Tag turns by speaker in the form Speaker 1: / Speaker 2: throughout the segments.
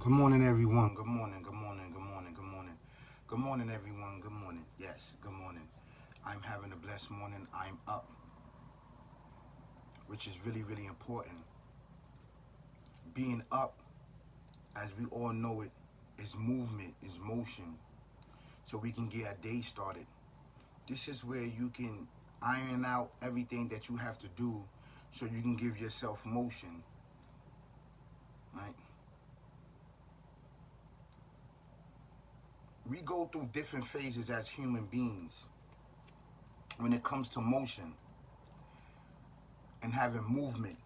Speaker 1: Good morning, everyone. Good morning. Good morning. Good morning. Good morning. Good morning, everyone. Good morning. Yes, good morning. I'm having a blessed morning. I'm up, which is really, really important. Being up, as we all know it, is movement, is motion, so we can get our day started. This is where you can iron out everything that you have to do so you can give yourself motion, right? We go through different phases as human beings when it comes to motion and having movement.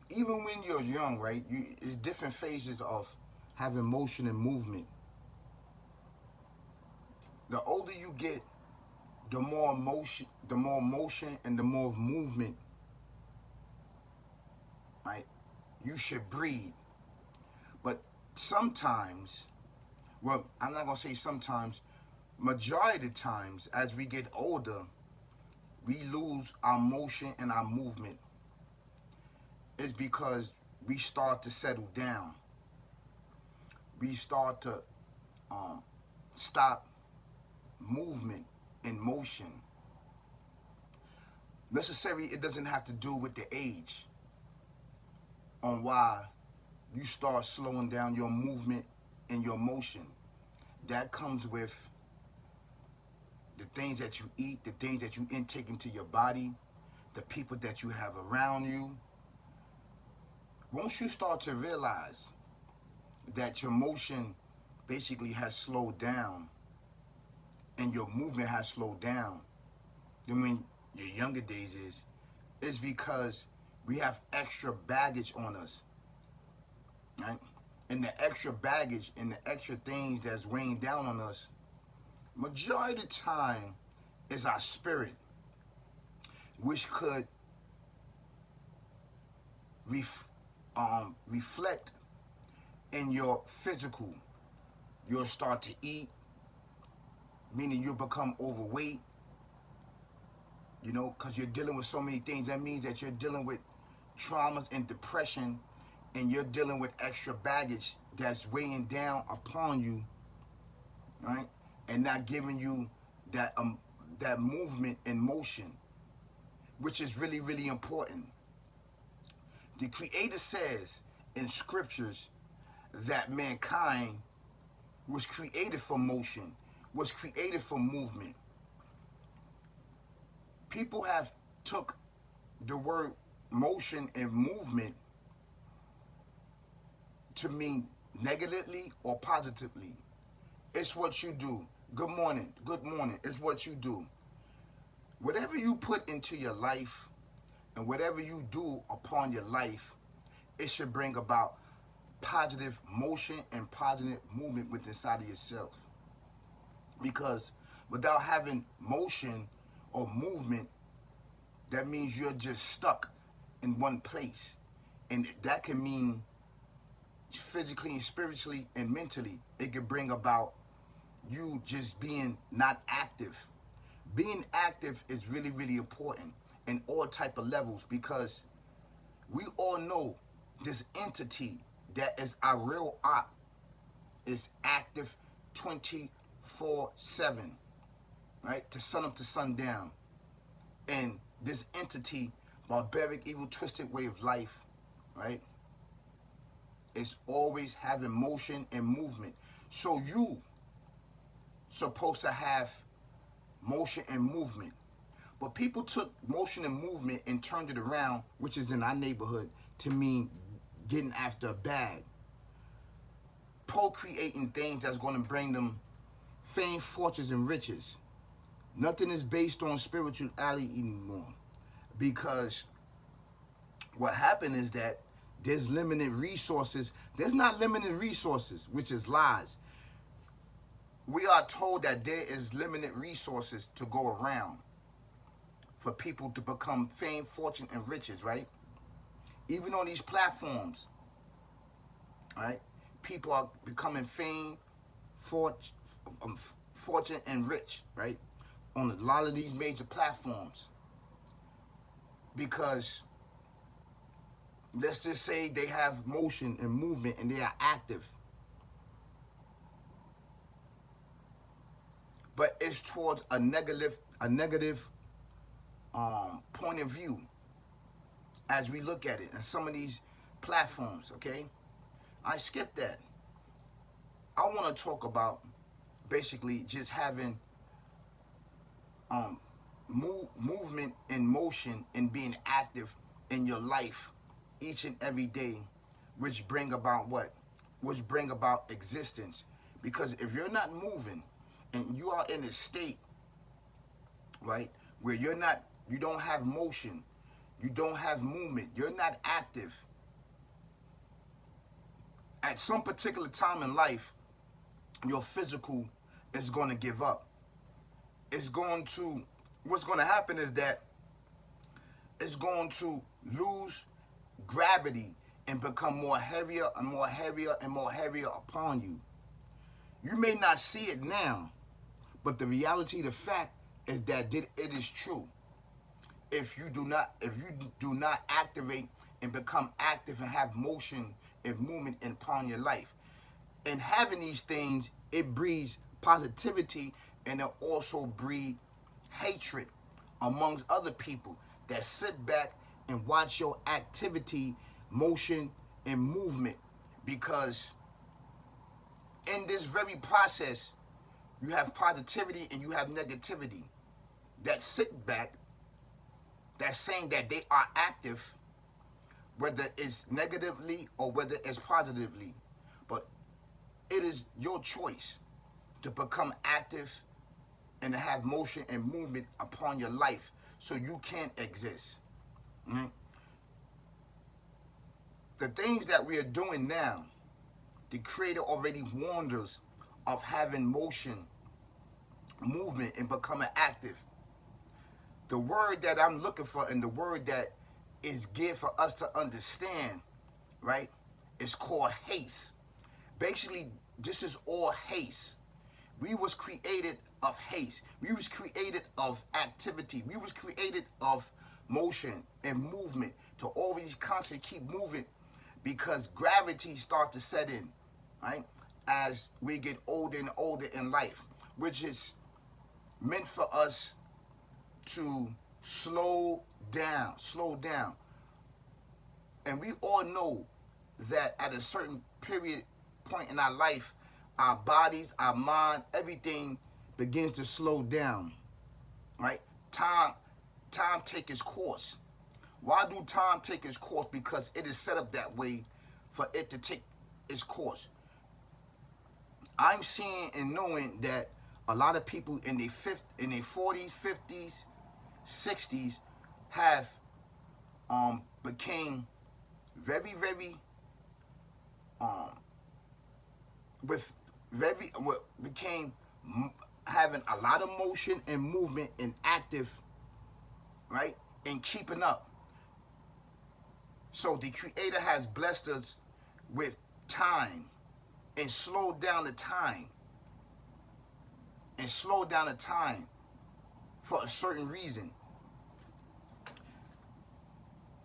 Speaker 1: Even when you're young, right? It's different phases of having motion and movement. The older you get, the more motion and the more movement, right? You should breathe. But sometimes, well, I'm not gonna say sometimes, majority of the times as we get older, we lose our motion and our movement. It's because we start to settle down. We start to stop movement and motion. Necessarily, it doesn't have to do with the age on why you start slowing down your movement and your motion. That comes with the things that you eat, the things that you intake into your body, the people that you have around you. Once you start to realize that your motion basically has slowed down and your movement has slowed down, then when your younger days is because we have extra baggage on us, right? And the extra baggage and the extra things that's weighing down on us, majority of the time, is our spirit, which could reflect in your physical. You'll start to eat, meaning you'll become overweight, because you're dealing with so many things. That means that you're dealing with traumas and depression, and you're dealing with extra baggage that's weighing down upon you, right? And not giving you that movement and motion, which is really, really important. The Creator says in scriptures that mankind was created for motion, was created for movement. People have took the word motion and movement to mean negatively or positively. It's what you do. Good morning. Good morning. It's what you do. Whatever you put into your life and whatever you do upon your life, it should bring about positive motion and positive movement within inside of yourself. Because without having motion or movement, that means you're just stuck in one place. And that can mean physically and spiritually and mentally. It could bring about you just being not active. Being active is really, really important in all type of levels, because we all know this entity that is our real op is active 24/7, right? To sun up to sundown. And this entity, barbaric, evil, twisted way of life, right, is always having motion and movement. So you supposed to have motion and movement. But people took motion and movement and turned it around, which is in our neighborhood, to mean getting after a bag. Procreating things that's going to bring them fame, fortunes, and riches. Nothing is based on spirituality anymore. Because what happened is that there's limited resources. There's not limited resources, which is lies. We are told that there is limited resources to go around for people to become fame, fortune, and riches, right? Even on these platforms, right? People are becoming fame, fortune, and rich, right? On a lot of these major platforms. Because let's just say they have motion and movement and they are active, but it's towards a negative point of view as we look at it in some of these platforms. Okay, I skip that. I want to talk about basically just having movement and motion and being active in your life each and every day, which bring about what? Which bring about existence. Because if you're not moving and you are in a state, right, where you don't have motion, you don't have movement, you're not active, at some particular time in life, your physical is going to give up. What's going to happen is that it's going to lose gravity and become more heavier and more heavier and more heavier upon you. You may not see it now, but the reality, the fact is that it is true. If you do not activate and become active and have motion and movement upon your life, and having these things, it breeds positivity and it also breeds hatred amongst other people that sit back and watch your activity, motion, and movement. Because in this very process, you have positivity and you have negativity that sit back, that's saying that they are active, whether it's negatively or whether it's positively. But it is your choice to become active and to have motion and movement upon your life so you can exist. Mm-hmm. The things that we are doing now, the Creator already warned us of having motion, movement, and becoming active. The word that I'm looking for and the word that is good for us to understand, right, is called haste. Basically, this is all haste. We was created of haste. We was created of activity. We was created of motion and movement to always constantly keep moving, because gravity starts to set in, right, as we get older and older in life, which is meant for us to slow down. And we all know that at a certain point in our life, our bodies, our mind, everything begins to slow down, right? Time take its course. Why do time take its course? Because it is set up that way for it to take its course. I'm seeing and knowing that a lot of people in their 40s, 50s, 60s have became very became having a lot of motion and movement and active, right, and keeping up. So the Creator has blessed us with time and slowed down the time for a certain reason.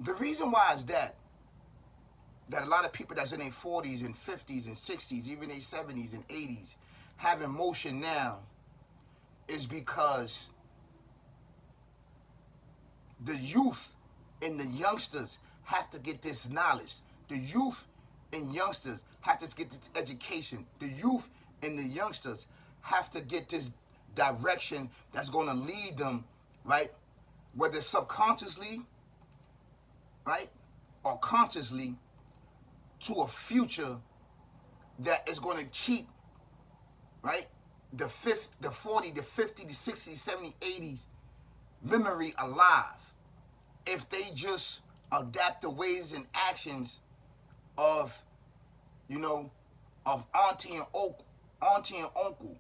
Speaker 1: The reason why is that a lot of people that's in their 40s and 50s and 60s, even their 70s and 80s, having motion now is because the youth and the youngsters have to get this knowledge. The youth and youngsters have to get this education. The youth and the youngsters have to get this direction that's going to lead them, right, whether subconsciously, right, or consciously, to a future that is going to keep, right, the 40, the 50, the 60, 70, 80s memory alive. If they just adapt the ways and actions of, of auntie and uncle,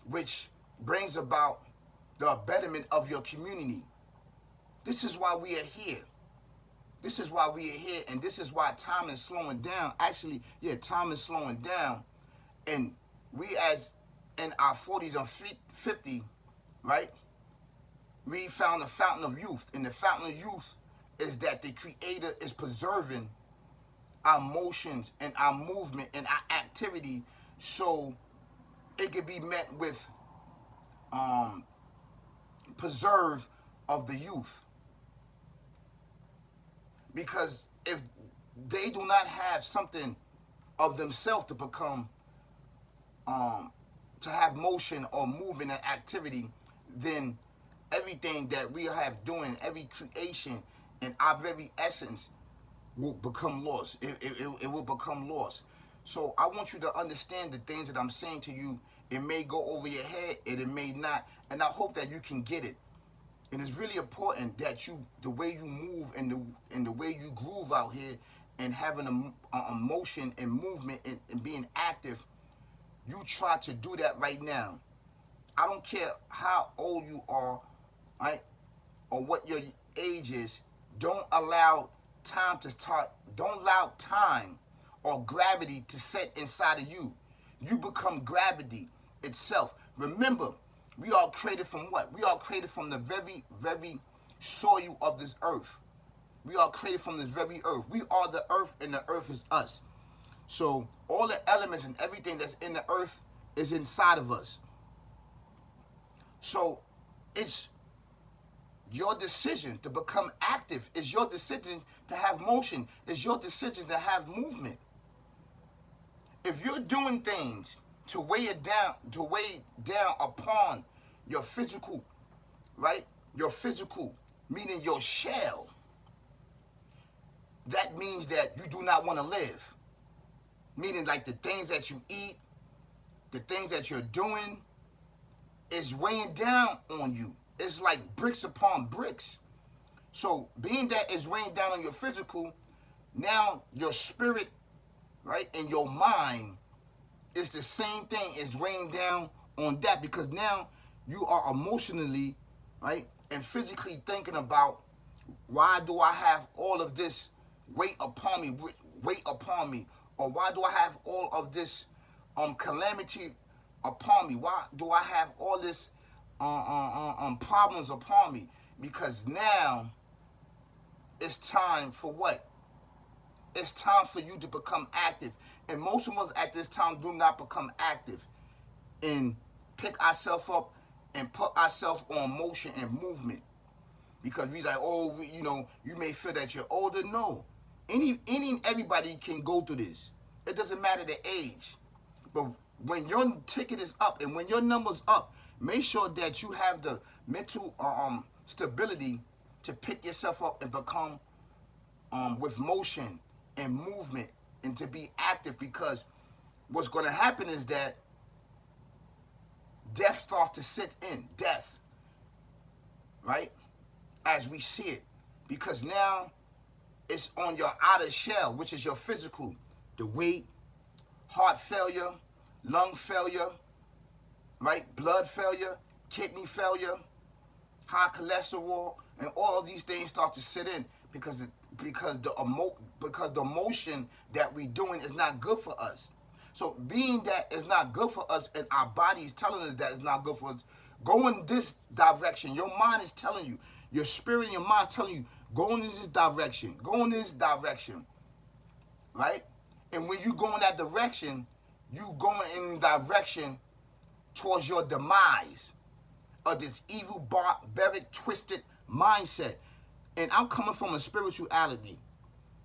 Speaker 1: which brings about the betterment of your community. This is why we are here. And this is why time is slowing down. Actually, time is slowing down. And we, as in our 40s or 50, right, we found the fountain of youth. And the fountain of youth is that the Creator is preserving our motions and our movement and our activity so it can be met with preserve of the youth. Because if they do not have something of themselves to become, to have motion or movement and activity, then everything that we have doing, every creation and our very essence will become lost. It will become lost. So I want you to understand the things that I'm saying to you. It may go over your head and it may not. And I hope that you can get it. And it's really important that you, the way you move and the way you groove out here and having a motion and movement and being active, you try to do that right now. I don't care how old you are, right, or what your age is. Don't allow time to start. Don't allow time or gravity to set inside of you. You become gravity itself. Remember, we are created from what? We are created from the very, very soil of this earth. We are created from this very earth. We are the earth and the earth is us. So all the elements and everything that's in the earth is inside of us. So it's your decision to become active. It's your decision to have motion. It's your decision to have movement. If you're doing things to weigh down upon your physical, right? Your physical, meaning your shell, that means that you do not want to live. Meaning like the things that you eat, the things that you're doing is weighing down on you. It's like bricks upon bricks. So being that it's weighing down on your physical, now your spirit, right, and your mind is the same thing as weighing down on that, because now you are emotionally, right, and physically thinking about, why do I have all of this weight upon me, or why do I have all of this calamity upon me? Why do I have all this problems upon me? Because now it's time for what? It's time for you to become active. And most of us at this time do not become active and pick ourselves up and put ourselves on motion and movement. Because we like, oh, you may feel that you're older. No. Any everybody can go through this. It doesn't matter the age. But when your ticket is up and when your number's up, make sure that you have the mental stability to pick yourself up and become with motion and movement and to be active, because what's going to happen is that death starts to sit in. Death, right? As we see it. Because now it's on your outer shell, which is your physical. The weight, heart failure, lung failure, right? Blood failure, kidney failure, high cholesterol, and all of these things start to sit in because the motion that we're doing is not good for us. So being that it's not good for us and our body is telling us that it's not good for us, go in this direction. Your mind is telling you, your spirit and your mind is telling you, go in this direction, go in this direction, right? And when you go in that direction, you going in direction towards your demise of this evil, barbaric, twisted mindset. And I'm coming from a spirituality.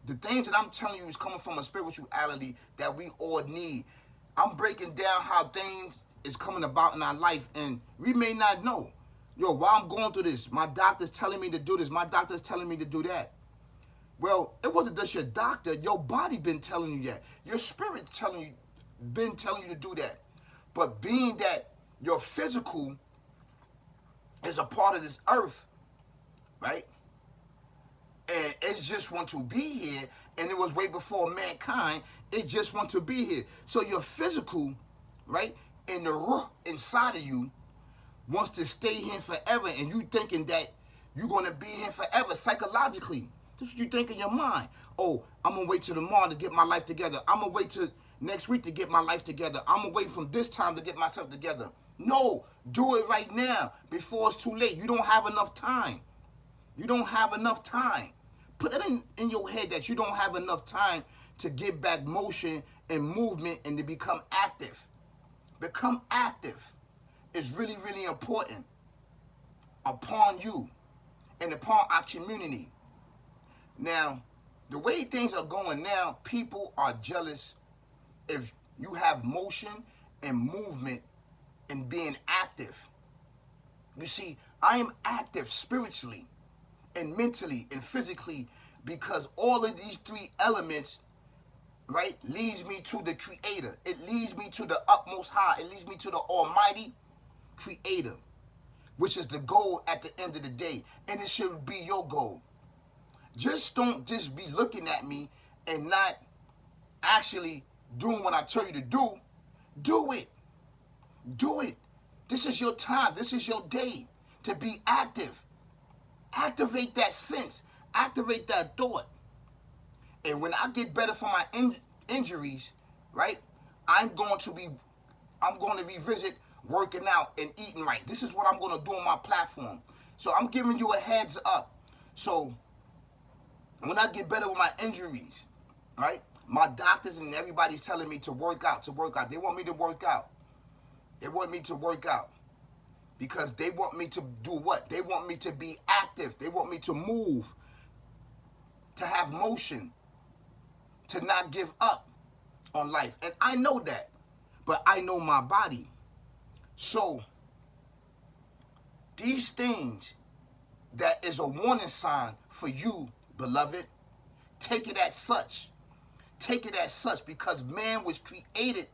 Speaker 1: The things that I'm telling you is coming from a spirituality that we all need. I'm breaking down how things is coming about in our life, and we may not know. While I'm going through this, my doctor's telling me to do this, my doctor's telling me to do that. Well, it wasn't just your doctor. Your body been telling you that. Your spirit been telling you to do that. But being that your physical is a part of this earth, right? And it just want to be here, and it was way before mankind. It just want to be here. So your physical, right, and the ruh inside of you wants to stay here forever, and you thinking that you're going to be here forever psychologically. This is what you think in your mind. Oh, I'm going to wait till tomorrow to get my life together. I'm going to wait till next week to get my life together. I'm going to wait from this time to get myself together. No, do it right now before it's too late. You don't have enough time. You don't have enough time. Put it in your head that you don't have enough time to get back motion and movement and to become active. Become active is really, really important upon you and upon our community. Now, the way things are going now, people are jealous if you have motion and movement and being active. You see, I am active spiritually and mentally and physically because all of these three elements, right, leads me to the Creator. It leads me to the utmost high. It leads me to the Almighty Creator, which is the goal at the end of the day. And it should be your goal. Don't just be looking at me and not actually doing what I tell you to do. Do it. Do it. This is your time. This is your day to be active. Activate that sense. Activate that thought. And when I get better from my injuries, right, I'm going to revisit working out and eating right. This is what I'm going to do on my platform. So I'm giving you a heads up. So when I get better with my injuries, right, my doctors and everybody's telling me to work out, They want me to work out. They want me to work out because they want me to do what? They want me to be active. They want me to move, to have motion, to not give up on life. And I know that, but I know my body. So these things that is a warning sign for you, beloved, take it as such. Take it as such because man was created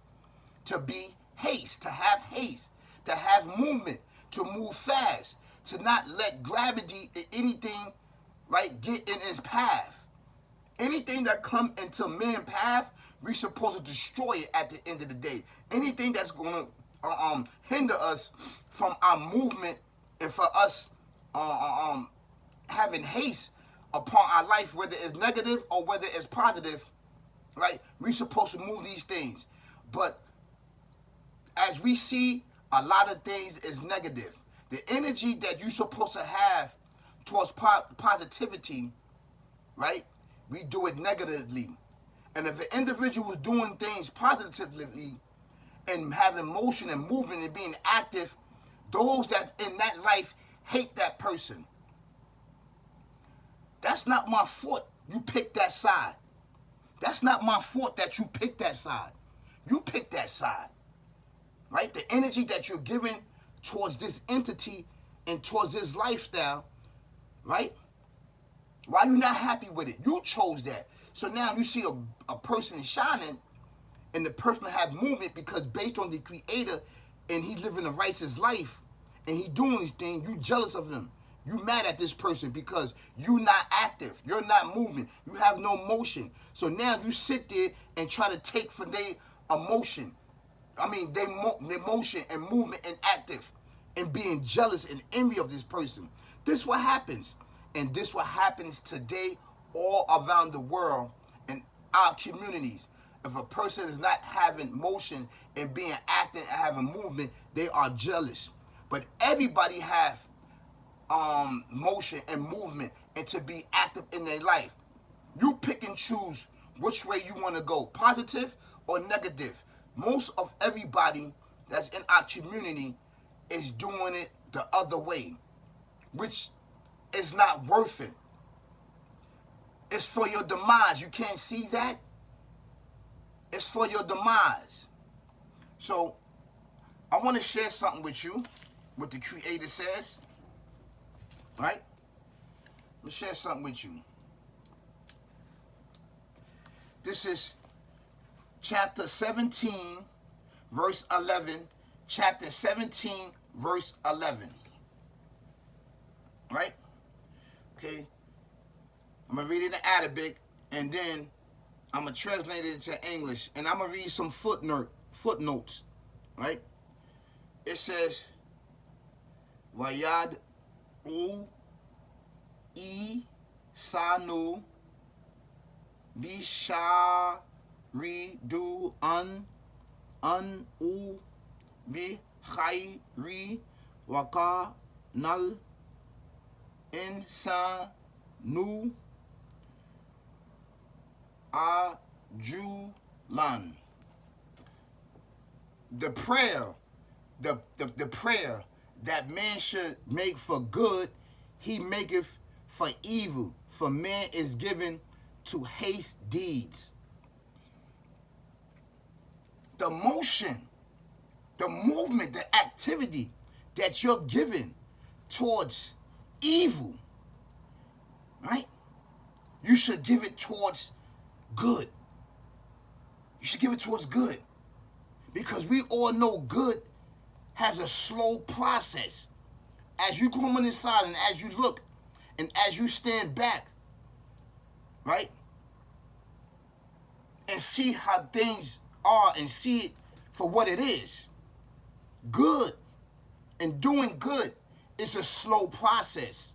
Speaker 1: to be haste, to have movement, to move fast, to not let gravity or anything, right, get in his path. Anything that come into man's path, we're supposed to destroy it at the end of the day. Anything that's going to hinder us from our movement and for us having haste upon our life, whether it's negative or whether it's positive, right? We're supposed to move these things. But as we see, a lot of things is negative. The energy that you're supposed to have towards positivity, right? We do it negatively. And if an individual is doing things positively and having motion and movement and being active, those that's in that life hate that person. That's not my fault you picked that side. That's not my fault that you picked that side. You picked that side. Right? The energy that you're giving towards this entity and towards this lifestyle, right? Why are you not happy with it? You chose that. So now you see a person shining and the person have movement because based on the Creator and he's living a righteous life and he's doing these things, you jealous of him. You mad at this person because you're not active. You're not moving. You have no motion. So now you sit there and try to take from their emotion. Their motion and movement and active and being jealous and envy of this person. This what happens. And this what happens today all around the world in our communities. If a person is not having motion and being active and having movement, they are jealous. But everybody have motion and movement and to be active in their life. You pick and choose which way you want to go, positive or negative. Most of everybody that's in our community is doing it the other way, which is not worth it. It's for your demise. You can't see that? It's for your demise. So I want to share something with you, what the Creator says. Right? Let me share something with you. This is chapter 17, verse 11. Chapter 17, verse 11. Right? Okay. I'm going to read it in Arabic, and then I'm going to translate it into English. And I'm going to read some footnotes. Right? It says, Wayad U Sanu Bishari Du An U Bi Khairi Waka Nal Insanu Julan. The prayer, the prayer that man should make for good, he maketh for evil. For man is given to haste deeds. The motion, the movement, the activity that you're giving towards evil, right? You should give it towards good. You should give it towards good. Because we all know good has a slow process. As you come on inside and as you look and as you stand back, right? And see how things are and see it for what it is. Good and doing good is a slow process,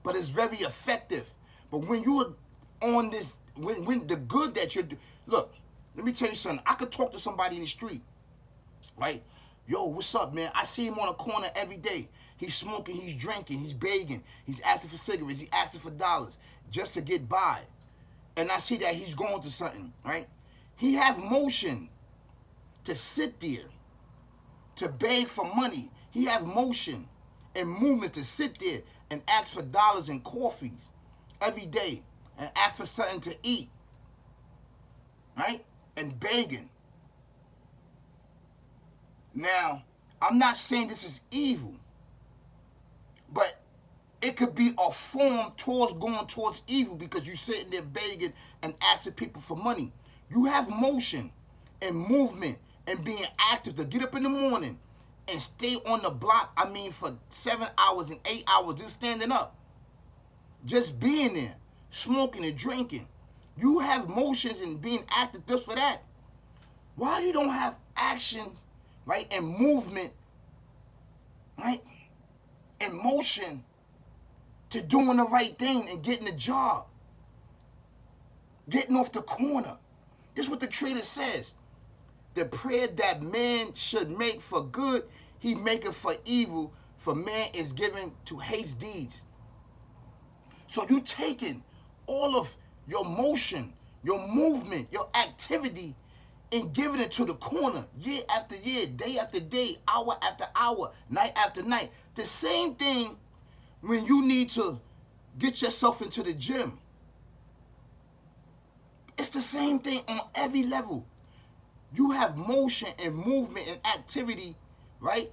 Speaker 1: but it's very effective. But when you're on this, when the good that you're doing, look, let me tell you something. I could talk to somebody in the street, right? Yo, what's up, man? I see him on the corner every day. He's smoking, he's drinking, he's begging, he's asking for cigarettes, he's asking for dollars just to get by. And I see that he's going through something, right? He have motion to sit there, to beg for money. He have motion and movement to sit there and ask for dollars and coffees every day and ask for something to eat, right? And begging. Now, I'm not saying this is evil, but it could be a form towards going towards evil because you're sitting there begging and asking people for money. You have motion and movement and being active to get up in the morning and stay on the block, for 7 hours and 8 hours just standing up. Just being there, smoking and drinking. You have motions and being active just for that. Why you don't have action, right, and movement, right, and motion to doing the right thing and getting the job, getting off the corner? This is what the Creator says. The prayer that man should make for good, he maketh for evil, for man is given to haste deeds. So you taking all of your motion, your movement, your activity, and giving it to the corner year after year, day after day, hour after hour, night after night. The same thing when you need to get yourself into the gym. It's the same thing on every level. You have motion and movement and activity, right?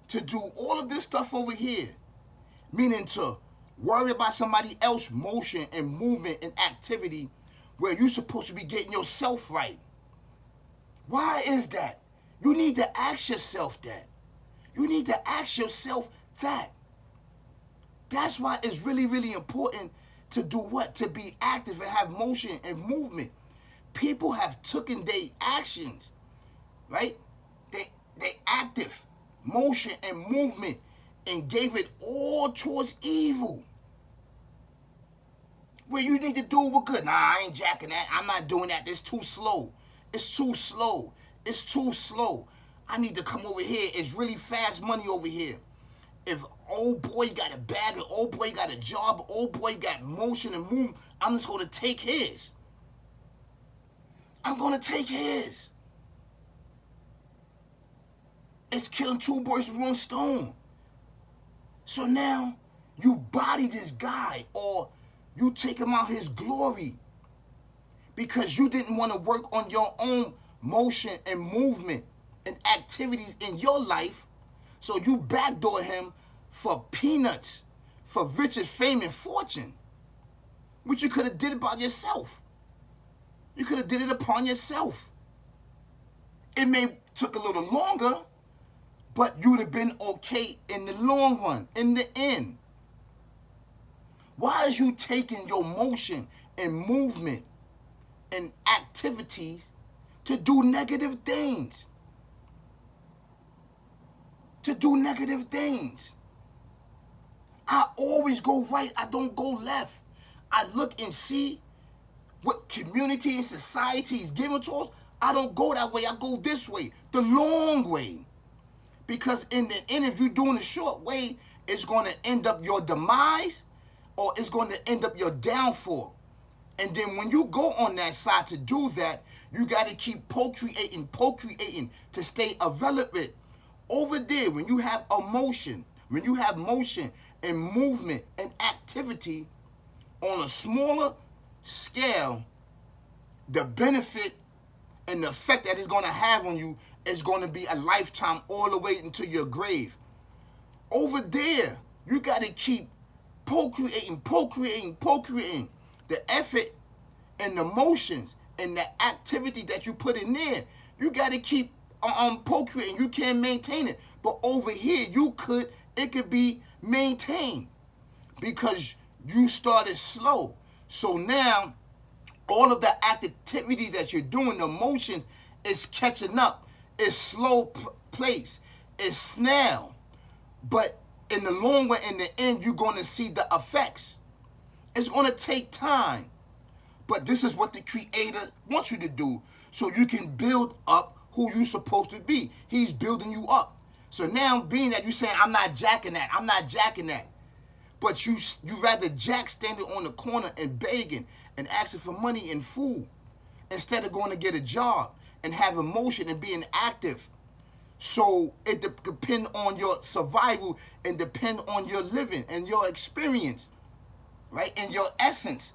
Speaker 1: To do all of this stuff over here, meaning to worry about somebody else's motion and movement and activity where you're supposed to be getting yourself right. Why is that? You need to ask yourself that. You need to ask yourself that. That's why it's really, really important to do what? To be active and have motion and movement. People have taken their actions, right? They active motion and movement and gave it all towards evil. Well, you need to do it with good. Nah, I ain't jacking that. I'm not doing that. It's too slow. It's too slow. It's too slow. I need to come over here. It's really fast money over here. If old boy got a bag, or old boy got a job, old boy got motion and movement, I'm just going to take his. I'm going to take his. It's killing two birds with one stone. So now you body this guy or you take him out his glory because you didn't want to work on your own motion and movement and activities in your life. So you backdoor him for peanuts, for riches, fame, and fortune, which you could have did about yourself. You could have did it upon yourself. It may took a little longer, but you would have been okay in the long run, in the end. Why is you taking your motion and movement and activities to do negative things? To do negative things. I always go right. I don't go left. I look and see what community and society is giving to us. I don't go that way. I go this way, the long way. Because in the end, if you're doing the short way, it's going to end up your demise or it's going to end up your downfall. And then when you go on that side to do that, you got to keep procreating to stay irrelevant. Over there, when you have emotion, when you have motion and movement and activity on a smaller scale, the benefit and the effect that it's going to have on you is going to be a lifetime all the way into your grave. Over there, you got to keep procreating. The effort and the motions and the activity that you put in there, you got to keep procreating. You can't maintain it. But over here, it could be maintained because you started slow. So now, all of the activity that you're doing, the motions, is catching up. It's slow pace. It's snail. But in the long run, in the end, you're going to see the effects. It's going to take time. But this is what the Creator wants you to do so you can build up who you're supposed to be. He's building you up. So now, being that you're saying, I'm not jacking that. But you rather jack standing on the corner and begging and asking for money and food instead of going to get a job and having motion and being active. So it depends on your survival and depend on your living and your experience, right? And your essence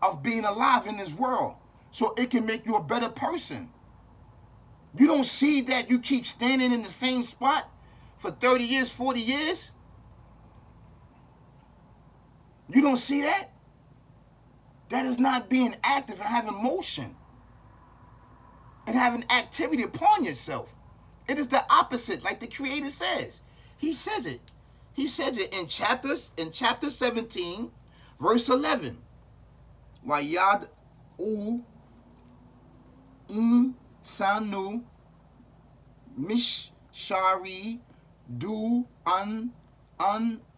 Speaker 1: of being alive in this world. So it can make you a better person. You don't see that you keep standing in the same spot for 30 years, 40 years? You don't see that? That is not being active and having motion and having activity upon yourself. It is the opposite, like the Creator says. He says it. He says it in chapter 17, verse 11. Wayad u insanu mishari du an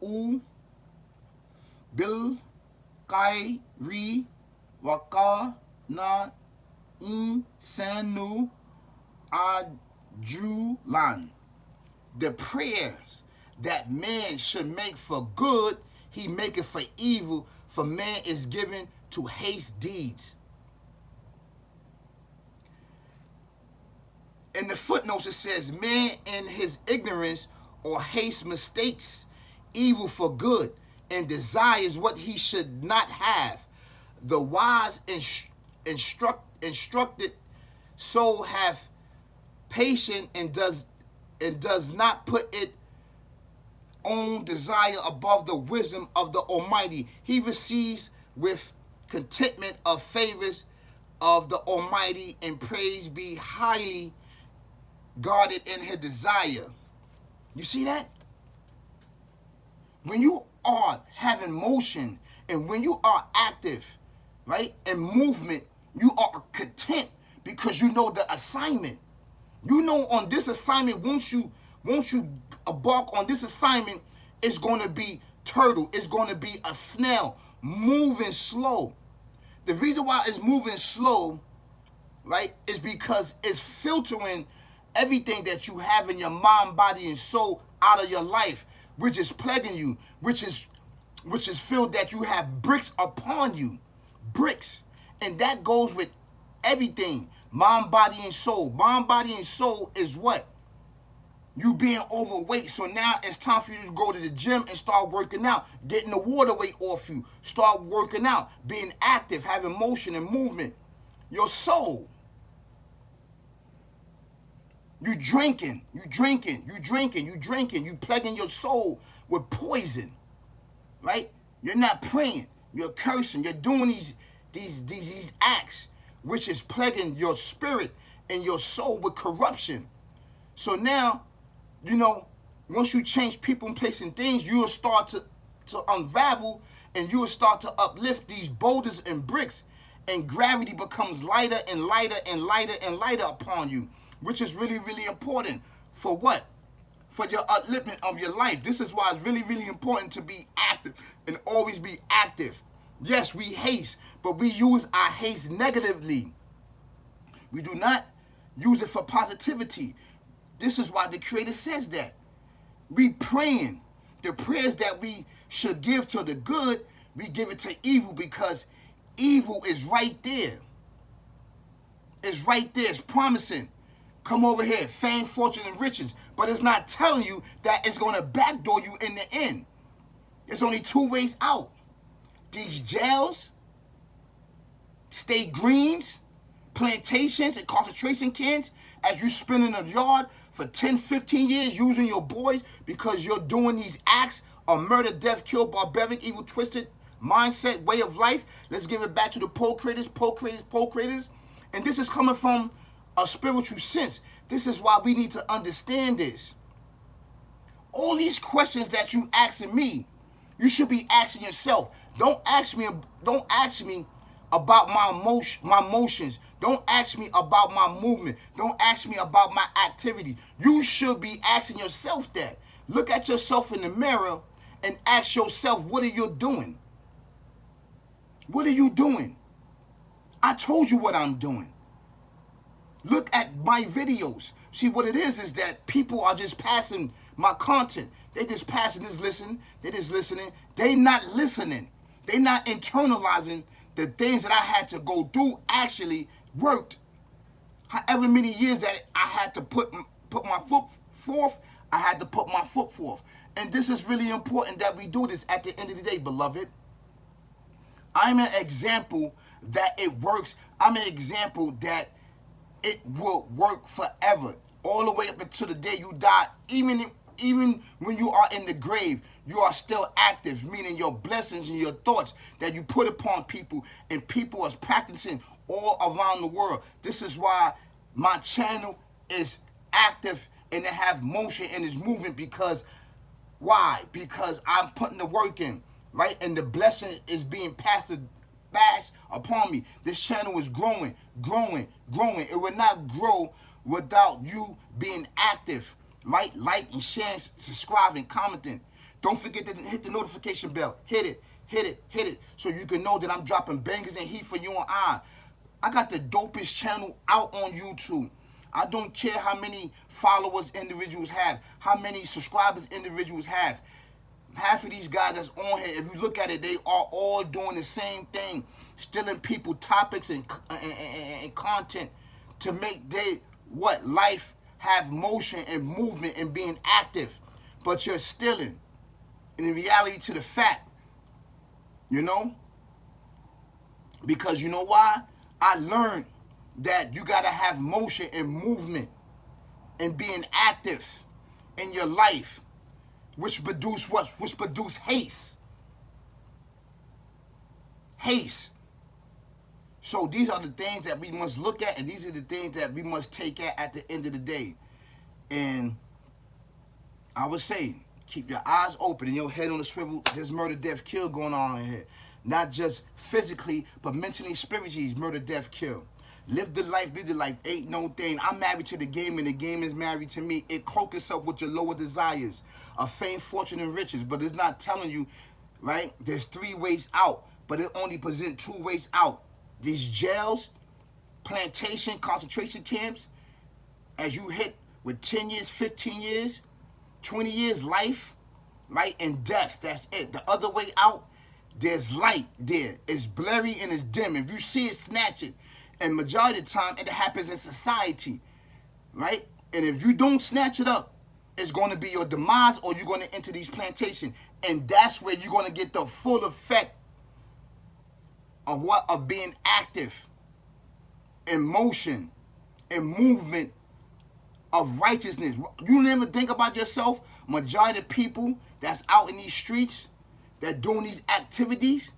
Speaker 1: u bil kairi waka na insanu ajulan. The prayers that man should make for good, he maketh for evil, for man is given to haste deeds. In the footnotes it says, man in his ignorance or haste mistakes evil for good and desires what he should not have. The wise instructed soul have patience and does not put it own desire above the wisdom of the Almighty. He receives with contentment of favors of the Almighty, and praise be highly guarded in his desire. You see that? When you are having motion and when you are active, right, and movement, you are content because you know the assignment. You know on this assignment, once you embark on this assignment, it's going to be turtle. It's going to be a snail moving slow. The reason why it's moving slow, right, is because it's filtering everything that you have in your mind, body, and soul out of your life, which is plaguing you, which is filled that you have bricks upon you. Bricks. And that goes with everything. Mind, body, and soul. Mind, body, and soul is what? You being overweight. So now it's time for you to go to the gym and start working out. Getting the water weight off you. Start working out. Being active. Having motion and movement. Your soul. You drinking. You plaguing your soul with poison. Right? You're not praying. You're cursing. You're doing these acts, which is plaguing your spirit and your soul with corruption. So now, you know, once you change people and place and things, you will start to unravel and you will start to uplift these boulders and bricks, and gravity becomes lighter and lighter and lighter and lighter upon you, which is really, really important. For what? For your upliftment of your life. This is why it's really, really important to be active and always be active. Yes, we haste, but we use our haste negatively. We do not use it for positivity. This is why the Creator says that. We praying. The prayers that we should give to the good, we give it to evil because evil is right there. It's right there. It's promising. Come over here, fame, fortune, and riches. But it's not telling you that it's going to backdoor you in the end. There's only two ways out. These jails, state greens, plantations, and concentration camps, as you spend in a yard for 10, 15 years using your boys because you're doing these acts of murder, death, kill, barbaric, evil, twisted mindset, way of life. Let's give it back to the pole creators. And this is coming from a spiritual sense. This is why we need to understand this. All these questions that you asking me, you should be asking yourself. Don't ask me about my emotions. Don't ask me about my movement. Don't ask me about my activity. You should be asking yourself that. Look at yourself in the mirror and ask yourself, what are you doing? What are you doing? I told you what I'm doing. Look at my videos. See, what it is that people are just passing my content. They just passing this listen. They just listening. They not listening. They not internalizing the things that I had to go through actually worked. However many years that I had to put my foot forth, I had to put my foot forth. And this is really important that we do this at the end of the day, beloved. I'm an example that it works. I'm an example that it will work forever. All the way up until the day you die. Even when you are in the grave, you are still active, meaning your blessings and your thoughts that you put upon people, and people are practicing all around the world. This is why my channel is active and it have motion and is moving, because why? Because I'm putting the work in, right? And the blessing is being passed upon me. This channel is growing. It will not grow without you being active, right? Like and sharing, subscribing, commenting. Don't forget to hit the notification bell. Hit it, so you can know that I'm dropping bangers and heat for you and I. I got the dopest channel out on YouTube. I don't care how many followers individuals have, how many subscribers individuals have. Half of these guys that's on here, if you look at it, they are all doing the same thing, stealing people topics and content to make life have motion and movement and being active. But you're stealing. And in reality to the fact, because you know why? I learned that you got to have motion and movement and being active in your life, which produce what? Which produce haste. So these are the things that we must look at, and these are the things that we must take at the end of the day. And I would say, keep your eyes open and your head on the swivel. There's murder, death, kill going on in here. Not just physically, but mentally, spiritually, murder, death, kill. Live the life, be the life, ain't no thing. I'm married to the game and the game is married to me. It cloaks itself with your lower desires of fame, fortune, and riches. But it's not telling you, right, there's 3 ways out, but it only presents 2 ways out. These jails, plantation, concentration camps, as you hit with 10 years, 15 years, 20 years life, right, and death. That's it. The other way out, there's light there. It's blurry and it's dim. If you see it, snatch it. And majority of the time, it happens in society, right? And if you don't snatch it up, it's going to be your demise, or you're going to enter these plantations. And that's where you're going to get the full effect of what? Of being active, in motion, in movement of righteousness. You never think about yourself. Majority of people that's out in these streets, that doing these activities,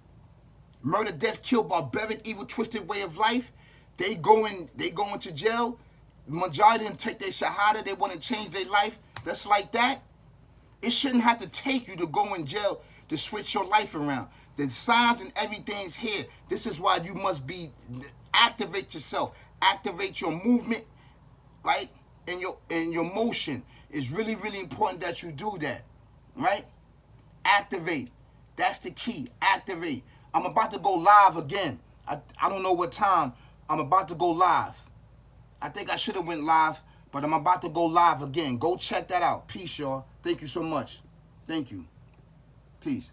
Speaker 1: murder, death, kill, barbaric, evil, twisted way of life, they go into jail. Majority of them take their shahada. They want to change their life. That's like that. It shouldn't have to take you to go in jail to switch your life around. The signs and everything's here. This is why you must activate yourself. Activate your movement, right? And your motion. It's really, really important that you do that, right? Activate. That's the key. Activate. I'm about to go live again. I don't know what time. I'm about to go live. I think I should have went live, but I'm about to go live again. Go check that out. Peace, y'all. Thank you so much. Thank you. Peace.